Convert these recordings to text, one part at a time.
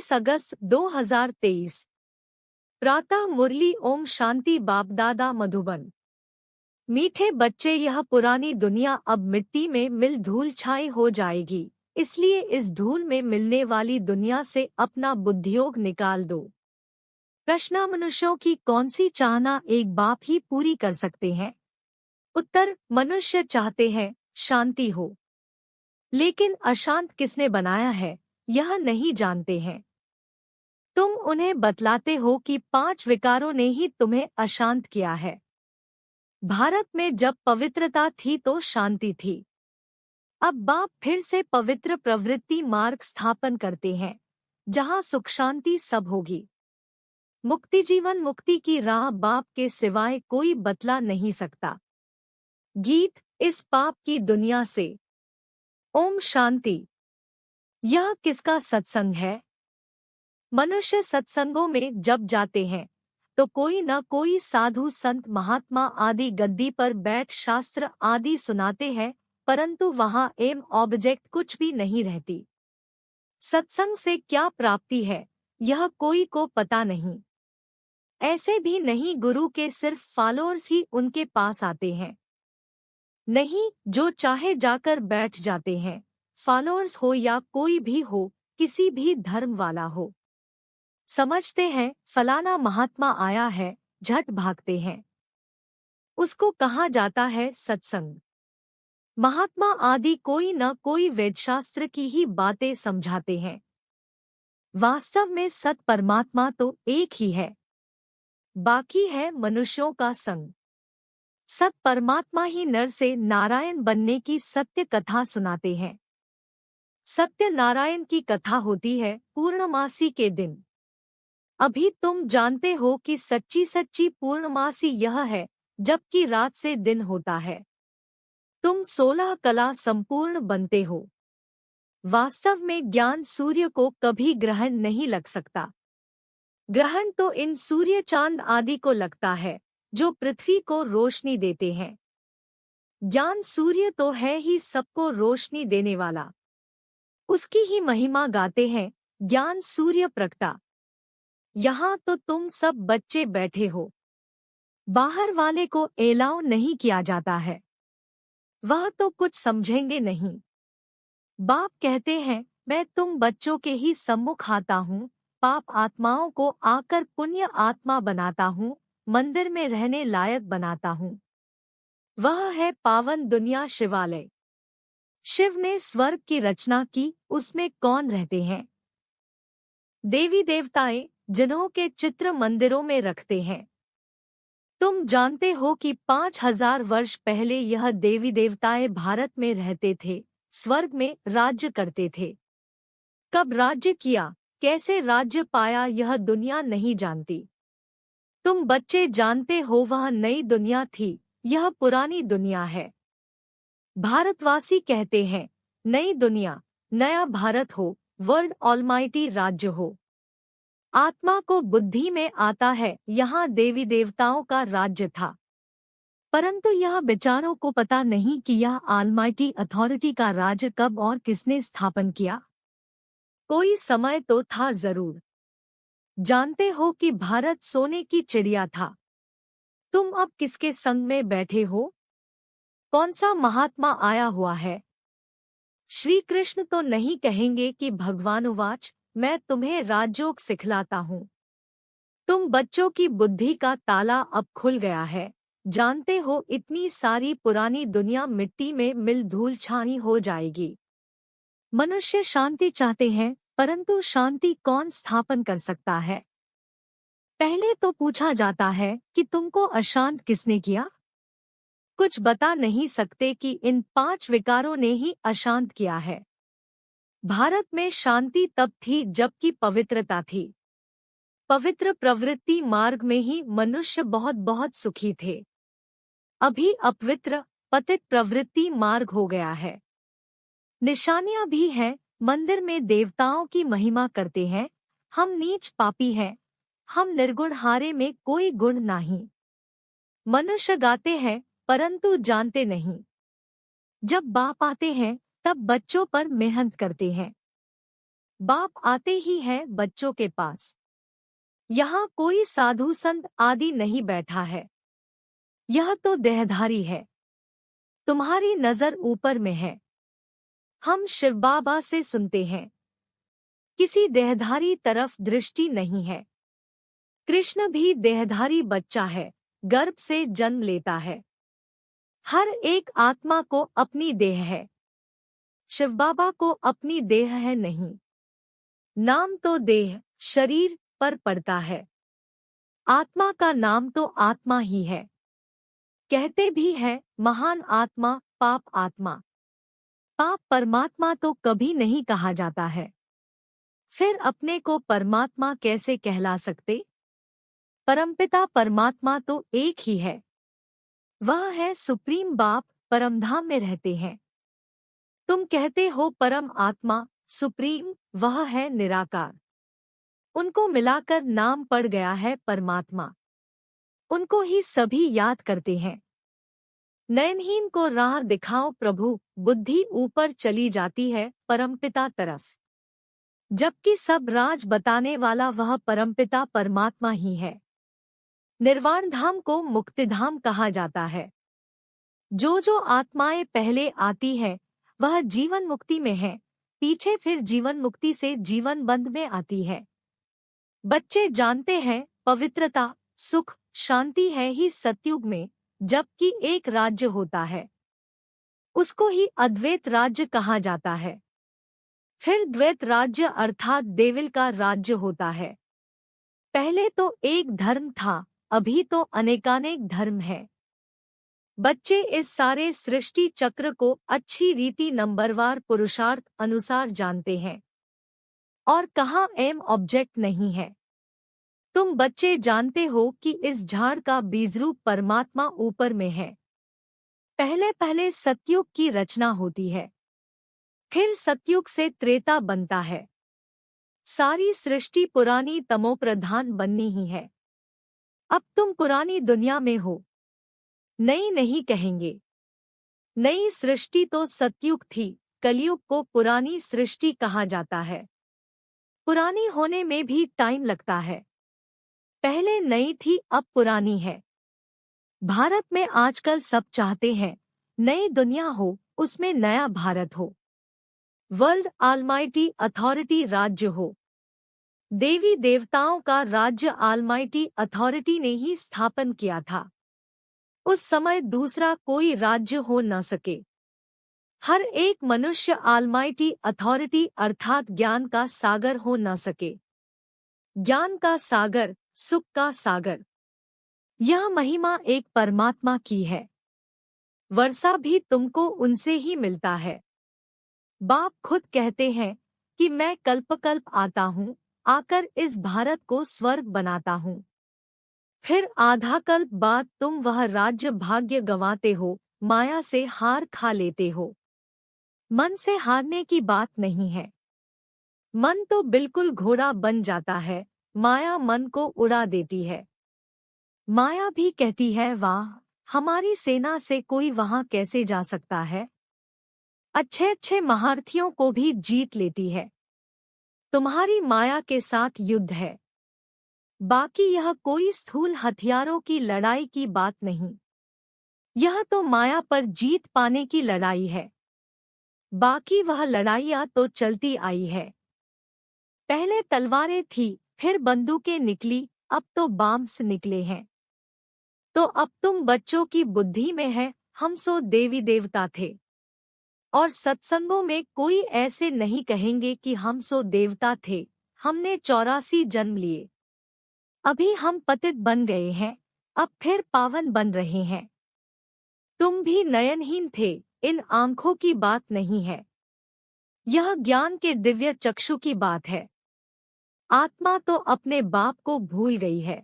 25 अगस्त 2023। प्रातः मुरली। ओम शांति। बापदादा मधुबन। मीठे बच्चे, यह पुरानी दुनिया अब मिट्टी में मिल धूल छाई हो जाएगी, इसलिए इस धूल में मिलने वाली दुनिया से अपना बुद्धियोग निकाल दो। प्रश्न: मनुष्यों की कौन सी चाहना एक बाप ही पूरी कर सकते हैं? उत्तर: मनुष्य चाहते हैं शांति हो, लेकिन अशांत किसने बनाया है यह नहीं जानते हैं। तुम उन्हें बतलाते हो कि 5 विकारों ने ही तुम्हें अशांत किया है। भारत में जब पवित्रता थी तो शांति थी। अब बाप फिर से पवित्र प्रवृत्ति मार्ग स्थापन करते हैं, जहां सुख शांति सब होगी। मुक्ति, जीवन मुक्ति की राह बाप के सिवाय कोई बतला नहीं सकता। गीत: इस पाप की दुनिया से। ओम शांति। यह किसका सत्संग है? मनुष्य सत्संगों में जब जाते हैं तो कोई न कोई साधु संत महात्मा आदि गद्दी पर बैठ शास्त्र आदि सुनाते हैं, परंतु वहां एम ऑब्जेक्ट कुछ भी नहीं रहती। सत्संग से क्या प्राप्ति है यह कोई को पता नहीं। ऐसे भी नहीं गुरु के सिर्फ फॉलोअर्स ही उनके पास आते हैं। नहीं, जो चाहे जाकर बैठ जाते हैं, फॉलोअर्स हो या कोई भी हो, किसी भी धर्म वाला हो। समझते हैं फलाना महात्मा आया है, झट भागते हैं। उसको कहा जाता है सत्संग। महात्मा आदि कोई न कोई वेदशास्त्र की ही बातें समझाते हैं। वास्तव में सत परमात्मा तो एक ही है, बाकी है मनुष्यों का संग। सत परमात्मा ही नर से नारायण बनने की सत्य कथा सुनाते हैं। सत्य नारायण की कथा होती है पूर्णमासी के दिन। अभी तुम जानते हो कि सच्ची सच्ची पूर्णमासी यह है जबकि रात से दिन होता है। तुम 16 कला संपूर्ण बनते हो। वास्तव में ज्ञान सूर्य को कभी ग्रहण नहीं लग सकता। ग्रहण तो इन सूर्य चांद आदि को लगता है जो पृथ्वी को रोशनी देते हैं। ज्ञान सूर्य तो है ही सबको रोशनी देने वाला, उसकी ही महिमा गाते हैं ज्ञान सूर्य प्रगटा। यहाँ तो तुम सब बच्चे बैठे हो, बाहर वाले को एलाउ नहीं किया जाता है, वह तो कुछ समझेंगे नहीं। बाप कहते हैं मैं तुम बच्चों के ही सम्मुख आता हूँ, पाप आत्माओं को आकर पुण्य आत्मा बनाता हूँ, मंदिर में रहने लायक बनाता हूँ। वह है पावन दुनिया शिवालय। शिव ने स्वर्ग की रचना की, उसमें कौन रहते हैं? देवी देवताएं, जिन्हों के चित्र मंदिरों में रखते हैं। तुम जानते हो कि 5000 वर्ष पहले यह देवी देवताएं भारत में रहते थे, स्वर्ग में राज्य करते थे। कब राज्य किया, कैसे राज्य पाया यह दुनिया नहीं जानती। तुम बच्चे जानते हो वह नई दुनिया थी, यह पुरानी दुनिया है। भारतवासी कहते हैं नई दुनिया, नया भारत हो, वर्ल्ड ऑलमाइटी राज्य हो। आत्मा को बुद्धि में आता है यहाँ देवी देवताओं का राज्य था, परंतु यह विचारों को पता नहीं कि यह ऑलमाइटी अथॉरिटी का राज्य कब और किसने स्थापन किया। कोई समय तो था जरूर। जानते हो कि भारत सोने की चिड़िया था। तुम अब किसके संग में बैठे हो? कौन सा महात्मा आया हुआ है? श्री कृष्ण तो नहीं कहेंगे कि भगवानुवाच मैं तुम्हें राजयोग सिखलाता हूँ। तुम बच्चों की बुद्धि का ताला अब खुल गया है। जानते हो इतनी सारी पुरानी दुनिया मिट्टी में मिल धूल छाई हो जाएगी। मनुष्य शांति चाहते हैं, परंतु शांति कौन स्थापन कर सकता है? पहले तो पूछा जाता है कि तुमको अशांत किसने किया? कुछ बता नहीं सकते कि इन 5 विकारों ने ही अशांत किया है। भारत में शांति तब थी जबकि पवित्रता थी। पवित्र प्रवृत्ति मार्ग में ही मनुष्य बहुत बहुत सुखी थे। अभी अपवित्र पतित प्रवृत्ति मार्ग हो गया है। निशानियां भी हैं, मंदिर में देवताओं की महिमा करते हैं, हम नीच पापी हैं, हम निर्गुण, हारे में कोई गुण नहीं। मनुष्य गाते हैं परंतु जानते नहीं। जब बाप आते हैं तब बच्चों पर मेहनत करते हैं। बाप आते ही हैं बच्चों के पास। यहाँ कोई साधु संत आदि नहीं बैठा है, यह तो देहधारी है। तुम्हारी नजर ऊपर में है। हम शिव बाबा से सुनते हैं, किसी देहधारी तरफ दृष्टि नहीं है। कृष्ण भी देहधारी बच्चा है, गर्भ से जन्म लेता है। हर एक आत्मा को अपनी देह है, शिव बाबा को अपनी देह है नहीं। नाम तो देह शरीर पर पड़ता है, आत्मा का नाम तो आत्मा ही है। कहते भी हैं महान आत्मा पाप आत्मा। पाप परमात्मा तो कभी नहीं कहा जाता है, फिर अपने को परमात्मा कैसे कहला सकते? परमपिता परमात्मा तो एक ही है, वह है सुप्रीम बाप, परमधाम में रहते हैं। तुम कहते हो परम आत्मा सुप्रीम, वह है निराकार। उनको मिलाकर नाम पड़ गया है परमात्मा। उनको ही सभी याद करते हैं। नयनहीन को राह दिखाओ प्रभु, बुद्धि ऊपर चली जाती है परमपिता तरफ, जबकि सब राज बताने वाला वह परमपिता परमात्मा ही है। निर्वाण धाम को मुक्तिधाम कहा जाता है। जो जो आत्माएं पहले आती है वह जीवन मुक्ति में है, पीछे फिर जीवन मुक्ति से जीवन बंध में आती है। बच्चे जानते हैं पवित्रता सुख शांति है ही सतयुग में, जबकि एक राज्य होता है, उसको ही अद्वैत राज्य कहा जाता है। फिर द्वैत राज्य अर्थात देविल का राज्य होता है। पहले तो एक धर्म था, अभी तो अनेकानेक धर्म है। बच्चे इस सारे सृष्टि चक्र को अच्छी रीति नंबरवार पुरुषार्थ अनुसार जानते हैं, और कहाँ एम ऑब्जेक्ट नहीं है। तुम बच्चे जानते हो कि इस झाड़ का बीजरूप परमात्मा ऊपर में है। पहले पहले सतयुग की रचना होती है, फिर सतयुग से त्रेता बनता है। सारी सृष्टि पुरानी तमोप्रधान बननी ही है। अब तुम पुरानी दुनिया में हो, नई नहीं कहेंगे। नई सृष्टि तो सतयुग थी, कलयुग को पुरानी सृष्टि कहा जाता है। पुरानी होने में भी टाइम लगता है। पहले नई थी अब पुरानी है। भारत में आजकल सब चाहते हैं नई दुनिया हो, उसमें नया भारत हो, वर्ल्ड ऑलमाइटी अथॉरिटी राज्य हो। देवी देवताओं का राज्य ऑलमाइटी अथॉरिटी ने ही स्थापन किया था। उस समय दूसरा कोई राज्य हो न सके। हर एक मनुष्य ऑलमाइटी अथॉरिटी अर्थात ज्ञान का सागर हो न सके। ज्ञान का सागर, सुख का सागर, यह महिमा एक परमात्मा की है। वर्षा भी तुमको उनसे ही मिलता है। बाप खुद कहते हैं कि मैं कल्पकल्प आता हूँ, आकर इस भारत को स्वर्ग बनाता हूँ। फिर आधा कल्प बाद तुम वह राज्य भाग्य गंवाते हो, माया से हार खा लेते हो। मन से हारने की बात नहीं है। मन तो बिल्कुल घोड़ा बन जाता है, माया मन को उड़ा देती है। माया भी कहती है वाह, हमारी सेना से कोई वहां कैसे जा सकता है। अच्छे अच्छे महारथियों को भी जीत लेती है। तुम्हारी माया के साथ युद्ध है। बाकी यह कोई स्थूल हथियारों की लड़ाई की बात नहीं, यह तो माया पर जीत पाने की लड़ाई है। बाकी वह लड़ाइयाँ तो चलती आई है। पहले तलवारें थी, फिर बंदूकें निकली, अब तो बॉम्ब्स निकले हैं। तो अब तुम बच्चों की बुद्धि में है हम सो देवी देवता थे, और सत्संगों में कोई ऐसे नहीं कहेंगे कि हम सो देवता थे, हमने 84 जन्म लिए, अभी हम पतित बन गए हैं, अब फिर पावन बन रहे हैं। तुम भी नयनहीन थे, इन आंखों की बात नहीं है, यह ज्ञान के दिव्य चक्षु की बात है। आत्मा तो अपने बाप को भूल गई है।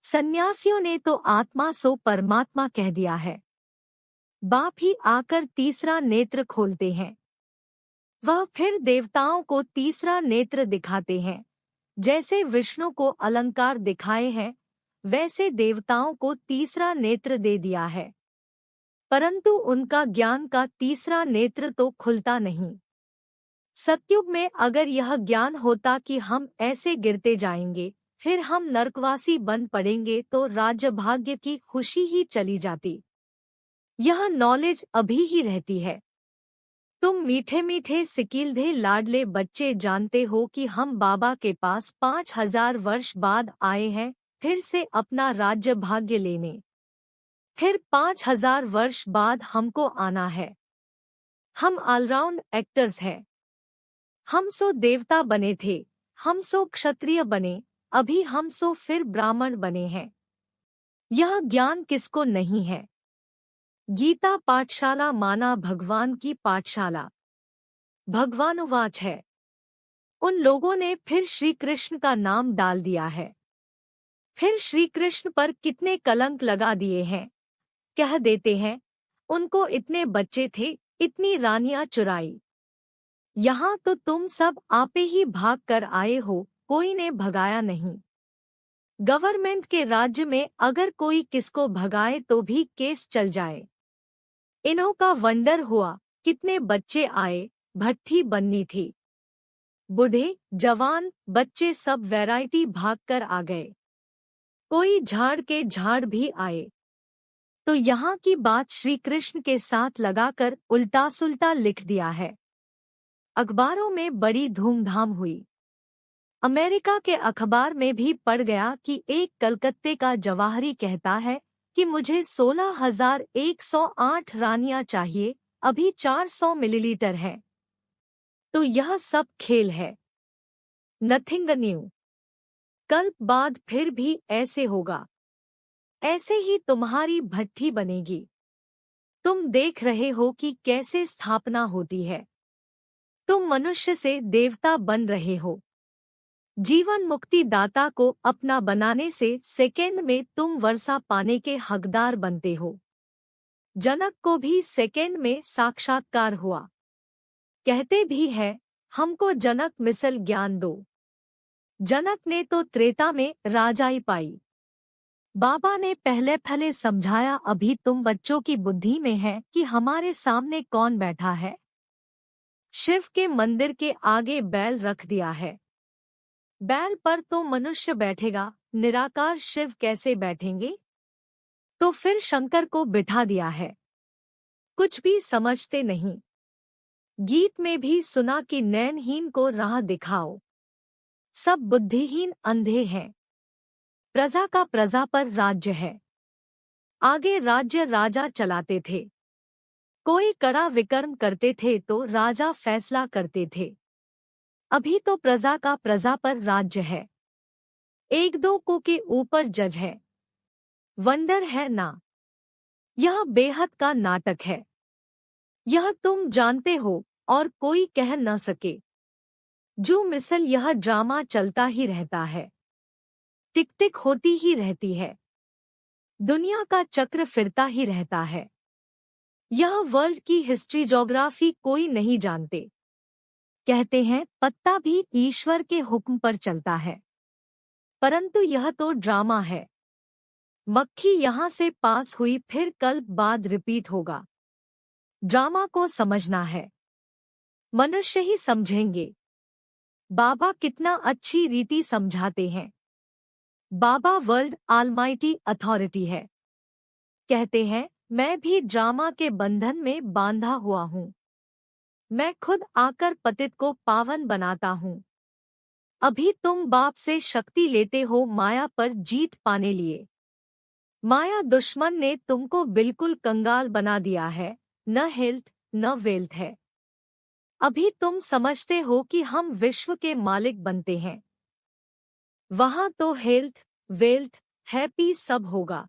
सन्यासियों ने तो आत्मा सो परमात्मा कह दिया है। बाप ही आकर तीसरा नेत्र खोलते हैं। वह फिर देवताओं को तीसरा नेत्र दिखाते हैं। जैसे विष्णु को अलंकार दिखाए हैं, वैसे देवताओं को तीसरा नेत्र दे दिया है, परंतु उनका ज्ञान का तीसरा नेत्र तो खुलता नहीं। सतयुग में अगर यह ज्ञान होता कि हम ऐसे गिरते जाएंगे, फिर हम नरकवासी बन पड़ेंगे, तो राज्य भाग्य की खुशी ही चली जाती। यह नॉलेज अभी ही रहती है। तुम मीठे मीठे सिकीलधे लाडले बच्चे जानते हो कि हम बाबा के पास 5000 वर्ष बाद आए हैं, फिर से अपना राज्य भाग्य लेने। फिर 5000 वर्ष बाद हमको आना है। हम ऑलराउंड एक्टर्स हैं। हम सो देवता बने थे, हम सो क्षत्रिय बने, अभी हम सो फिर ब्राह्मण बने हैं। यह ज्ञान किसको नहीं है? गीता पाठशाला माना भगवान की पाठशाला। भगवानुवाच है। उन लोगों ने फिर श्री कृष्ण का नाम डाल दिया है। फिर श्री कृष्ण पर कितने कलंक लगा दिए हैं। कह देते हैं, उनको इतने बच्चे थे, इतनी रानियां चुराई। यहाँ तो तुम सब आपे ही भाग कर आए हो, कोई ने भगाया नहीं। गवर्नमेंट के राज्य में अगर कोई किसको भगाए तो भी केस चल जाए। इन्हों का वंडर हुआ, कितने बच्चे आए, भट्ठी बननी थी। बूढ़े जवान बच्चे सब वैरायटी भाग कर आ गए। कोई झाड़ के झाड़ भी आए। तो यहाँ की बात श्री कृष्ण के साथ लगाकर उल्टा सुल्टा लिख दिया है। अखबारों में बड़ी धूमधाम हुई। अमेरिका के अखबार में भी पढ़ गया कि एक कलकत्ते का जवाहरी कहता है कि मुझे 16,108 रानियां चाहिए, अभी 400 मिलीलीटर है। तो यह सब खेल है। Nothing new. कल बाद फिर भी ऐसे होगा। ऐसे ही तुम्हारी भट्ठी बनेगी। तुम देख रहे हो कि कैसे स्थापना होती है। तुम मनुष्य से देवता बन रहे हो। जीवन मुक्ति दाता को अपना बनाने से सेकंड में तुम वर्षा पाने के हकदार बनते हो। जनक को भी सेकंड में साक्षात्कार हुआ। कहते भी है, हमको जनक मिसल ज्ञान दो। जनक ने तो त्रेता में राजाई पाई। बाबा ने पहले पहले समझाया, अभी तुम बच्चों की बुद्धि में है कि हमारे सामने कौन बैठा है। शिव के मंदिर के आगे बैल रख दिया है। बैल पर तो मनुष्य बैठेगा, निराकार शिव कैसे बैठेंगे? तो फिर शंकर को बिठा दिया है। कुछ भी समझते नहीं। गीत में भी सुना कि नैनहीन को राह दिखाओ। सब बुद्धिहीन अंधे हैं। प्रजा का प्रजा पर राज्य है। आगे राज्य राजा चलाते थे। कोई कड़ा विकर्म करते थे तो राजा फैसला करते थे। अभी तो प्रजा का प्रजा पर राज्य है। एक दो को के ऊपर जज है। वंडर है ना? यह बेहद का नाटक है। यह तुम जानते हो और कोई कह न सके। जो मिसल यह ड्रामा चलता ही रहता है। टिक टिक होती ही रहती है। दुनिया का चक्र फिरता ही रहता है। यह वर्ल्ड की हिस्ट्री ज्योग्राफी कोई नहीं जानते। कहते हैं पत्ता भी ईश्वर के हुक्म पर चलता है। परंतु यह तो ड्रामा है। मक्खी यहाँ से पास हुई, फिर कल बाद रिपीट होगा। ड्रामा को समझना है। मनुष्य ही समझेंगे। बाबा कितना अच्छी रीति समझाते हैं। बाबा वर्ल्ड ऑलमाइटी अथॉरिटी है। कहते हैं, मैं भी ड्रामा के बंधन में बांधा हुआ हूँ। मैं खुद आकर पतित को पावन बनाता हूँ। अभी तुम बाप से शक्ति लेते हो माया पर जीत पाने लिए। माया दुश्मन ने तुमको बिल्कुल कंगाल बना दिया है। न हेल्थ न वेल्थ है। अभी तुम समझते हो कि हम विश्व के मालिक बनते हैं। वहां तो हेल्थ वेल्थ हैप्पी सब होगा।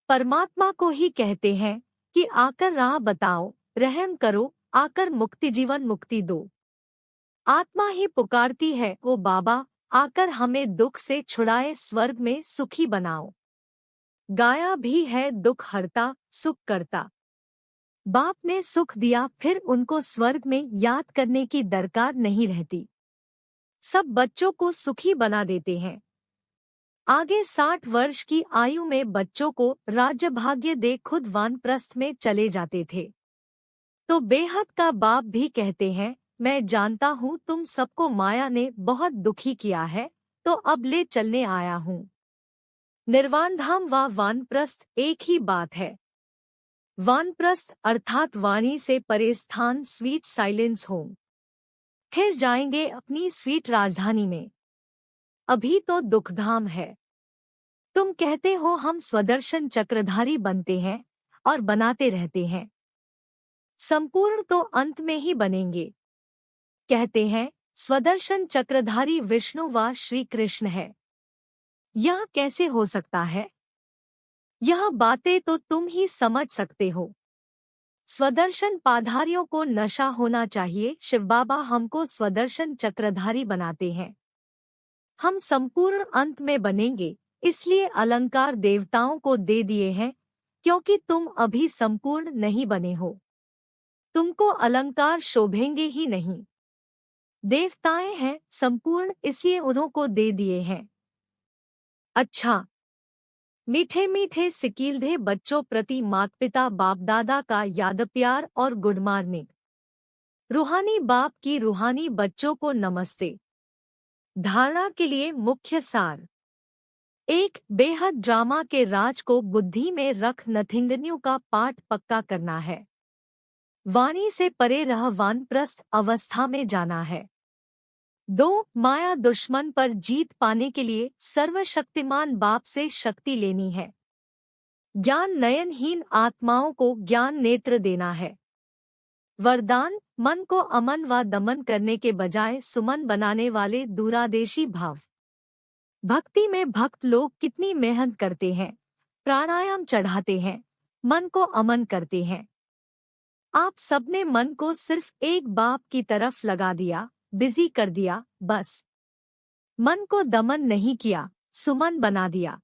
परमात्मा को ही कहते हैं कि आकर राह बताओ, रहम करो, आकर मुक्ति जीवन मुक्ति दो। आत्मा ही पुकारती है, ओ बाबा आकर हमें दुख से छुड़ाए, स्वर्ग में सुखी बनाओ। गाया भी है दुख हरता सुख करता। बाप ने सुख दिया, फिर उनको स्वर्ग में याद करने की दरकार नहीं रहती। सब बच्चों को सुखी बना देते हैं। आगे 60 वर्ष की आयु में बच्चों को राज्य भाग्य दे खुद वानप्रस्थ में चले जाते थे। तो बेहद का बाप भी कहते हैं, मैं जानता हूँ तुम सबको माया ने बहुत दुखी किया है, तो अब ले चलने आया हूँ। निर्वाणधाम व वानप्रस्थ एक ही बात है। वानप्रस्थ अर्थात वाणी से परे स्थान स्वीट साइलेंस होम। फिर जाएंगे अपनी स्वीट राजधानी में। अभी तो दुखधाम है। तुम कहते हो हम स्वदर्शन चक्रधारी बनते हैं और बनाते रहते हैं। संपूर्ण तो अंत में ही बनेंगे। कहते हैं स्वदर्शन चक्रधारी विष्णु व श्री कृष्ण है। यह कैसे हो सकता है? यह बातें तो तुम ही समझ सकते हो। स्वदर्शन पाधारियों को नशा होना चाहिए। शिव बाबा हमको स्वदर्शन चक्रधारी बनाते हैं। हम संपूर्ण अंत में बनेंगे, इसलिए अलंकार देवताओं को दे दिए हैं, क्योंकि तुम अभी संपूर्ण नहीं बने हो। तुमको अलंकार शोभेंगे ही नहीं। देवताएं हैं संपूर्ण, इसलिए उन्हों को दे दिए हैं। अच्छा, मीठे मीठे सिकीलधे बच्चों प्रति माता पिता बाप दादा का याद प्यार और गुड मॉर्निंग। रूहानी बाप की रूहानी बच्चों को नमस्ते। धारणा के लिए मुख्य सार। एक, बेहद ड्रामा के राज को बुद्धि में रख नथिंगन्यू का पाठ पक्का करना है। वाणी से परे रह वानप्रस्थ अवस्था में जाना है। 2, माया दुश्मन पर जीत पाने के लिए सर्वशक्तिमान बाप से शक्ति लेनी है। ज्ञान नयनहीन आत्माओं को ज्ञान नेत्र देना है। वरदान, मन को अमन व दमन करने के बजाय सुमन बनाने वाले दूरादेशी भाव। भक्ति में भक्त लोग कितनी मेहनत करते हैं, प्राणायाम चढ़ाते हैं, मन को अमन करते हैं। आप सबने मन को सिर्फ एक बाप की तरफ लगा दिया, बिजी कर दिया, बस। मन को दमन नहीं किया, सुमन बना दिया।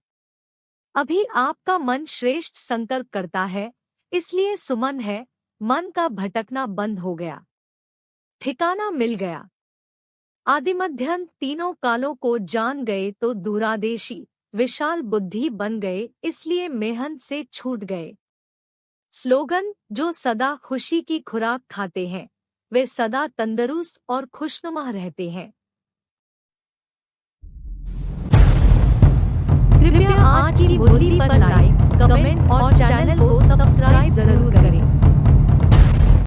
अभी आपका मन श्रेष्ठ संकल्प करता है, इसलिए सुमन है। मन का भटकना बंद हो गया, ठिकाना मिल गया। आदिमध्यंत तीनों कालों को जान गए तो दूरादेशी विशाल बुद्धि बन गए, इसलिए मेहनत से छूट गए। स्लोगन, जो सदा खुशी की खुराक खाते हैं वे सदा तंदुरुस्त और खुशनुमा रहते हैं। कृपया आज की मुरली पर लाइक, कमेंट और चैनल को सब्सक्राइब जरूर करें।